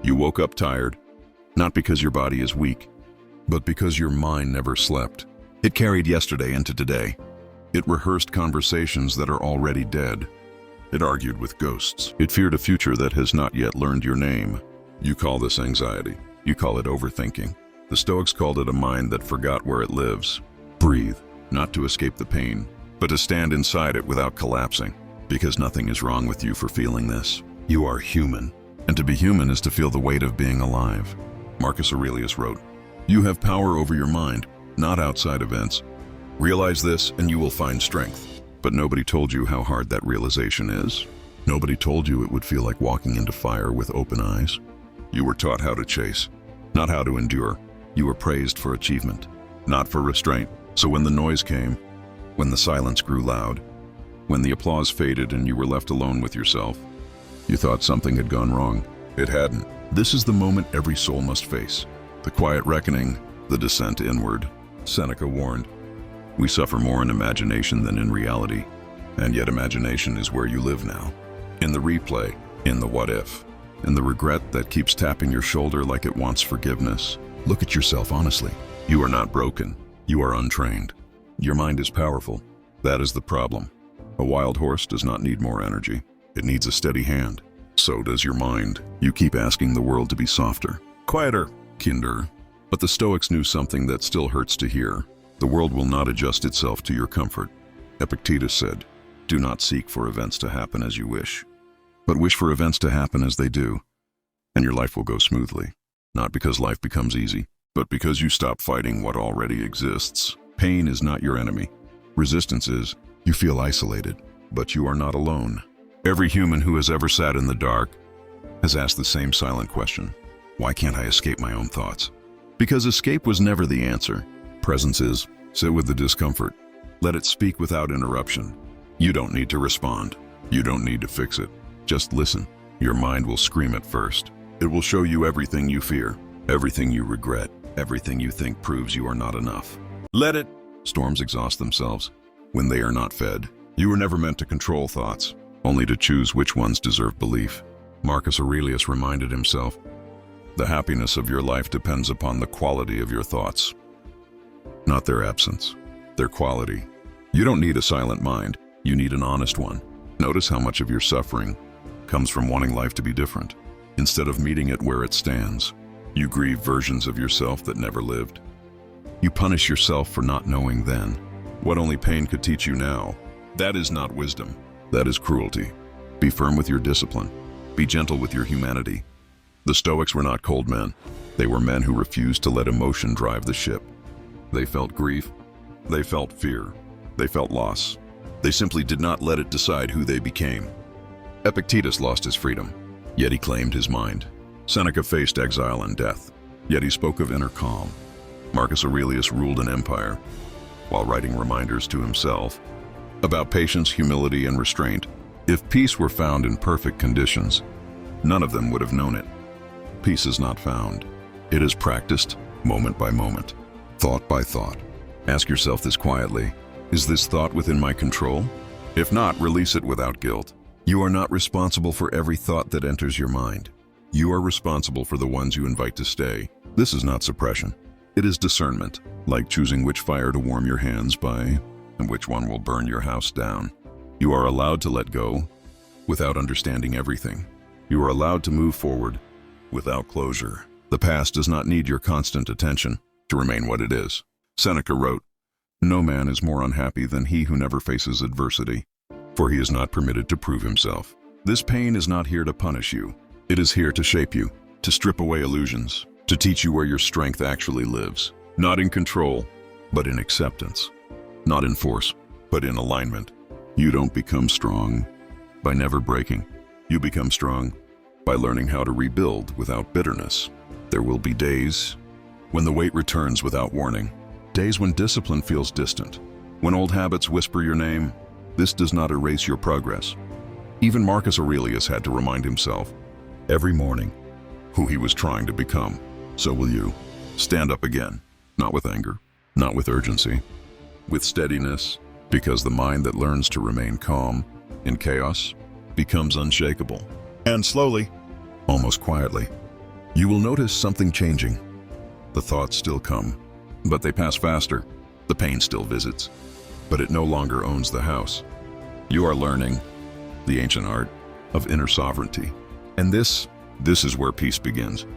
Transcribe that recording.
You woke up tired, not because your body is weak, but because your mind never slept. It carried yesterday into today. It rehearsed conversations that are already dead. It argued with ghosts. It feared a future that has not yet learned your name. You call this anxiety. You call it overthinking. The Stoics called it a mind that forgot where it lives. Breathe, not to escape the pain, but to stand inside it without collapsing. Because nothing is wrong with you for feeling this. You are human, and to be human is to feel the weight of being alive. Marcus Aurelius wrote, "You have power over your mind, not outside events. Realize this and you will find strength." But nobody told you how hard that realization is. Nobody told you it would feel like walking into fire with open eyes. You were taught how to chase, not how to endure. You were praised for achievement, not for restraint. So when the noise came, when the silence grew loud, when the applause faded and you were left alone with yourself, you thought something had gone wrong. It hadn't. This is the moment every soul must face. The quiet reckoning, the descent inward. Seneca warned, "We suffer more in imagination than in reality." And yet imagination is where you live now. In the replay, in the what if, in the regret that keeps tapping your shoulder like it wants forgiveness. Look at yourself honestly. You are not broken. You are untrained. Your mind is powerful. That is the problem. A wild horse does not need more energy. It needs a steady hand. So does your mind. You keep asking the world to be softer, quieter, kinder. But the Stoics knew something that still hurts to hear. The world will not adjust itself to your comfort. Epictetus said, "Do not seek for events to happen as you wish, but wish for events to happen as they do, and your life will go smoothly. Not because life becomes easy, but because you stop fighting what already exists." Pain is not your enemy. Resistance is. You feel isolated, but you are not alone. Every human who has ever sat in the dark has asked the same silent question. Why can't I escape my own thoughts? Because escape was never the answer. Presence is. Sit with the discomfort. Let it speak without interruption. You don't need to respond. You don't need to fix it. Just listen. Your mind will scream at first. It will show you everything you fear, everything you regret, everything you think proves you are not enough. Let it. Storms exhaust themselves when they are not fed. You were never meant to control thoughts, only to choose which ones deserve belief. Marcus Aurelius reminded himself, the happiness of your life depends upon the quality of your thoughts, not their absence, their quality. You don't need a silent mind, you need an honest one. Notice how much of your suffering comes from wanting life to be different. Instead of meeting it where it stands, you grieve versions of yourself that never lived. You punish yourself for not knowing then what only pain could teach you now. That is not wisdom, that is cruelty. Be firm with your discipline. Be gentle with your humanity. The Stoics were not cold men. They were men who refused to let emotion drive the ship. They felt grief. They felt fear. They felt loss. They simply did not let it decide who they became. Epictetus lost his freedom, yet he claimed his mind. Seneca faced exile and death, yet he spoke of inner calm. Marcus Aurelius ruled an empire, while writing reminders to himself about patience, humility, and restraint. If peace were found in perfect conditions, none of them would have known it. Peace is not found. It is practiced moment by moment, thought by thought. Ask yourself this quietly. Is this thought within my control? If not, release it without guilt. You are not responsible for every thought that enters your mind. You are responsible for the ones you invite to stay. This is not suppression. It is discernment, like choosing which fire to warm your hands by and which one will burn your house down. You are allowed to let go without understanding everything. You are allowed to move forward without closure. The past does not need your constant attention to remain what it is. Seneca wrote, "No man is more unhappy than he who never faces adversity, for he is not permitted to prove himself." This pain is not here to punish you. It is here to shape you, to strip away illusions, to teach you where your strength actually lives. Not in control, but in acceptance. Not in force, but in alignment. You don't become strong by never breaking. You become strong by learning how to rebuild without bitterness. There will be days when the weight returns without warning. Days when discipline feels distant. When old habits whisper your name. This does not erase your progress. Even Marcus Aurelius had to remind himself every morning who he was trying to become. So will you. Stand up again, not with anger, not with urgency, with steadiness, because the mind that learns to remain calm in chaos becomes unshakable. And slowly, almost quietly, You will notice something changing. The thoughts still come, but they pass faster. The pain still visits, but it no longer owns the house. You are learning the ancient art of inner sovereignty. And this is where peace begins.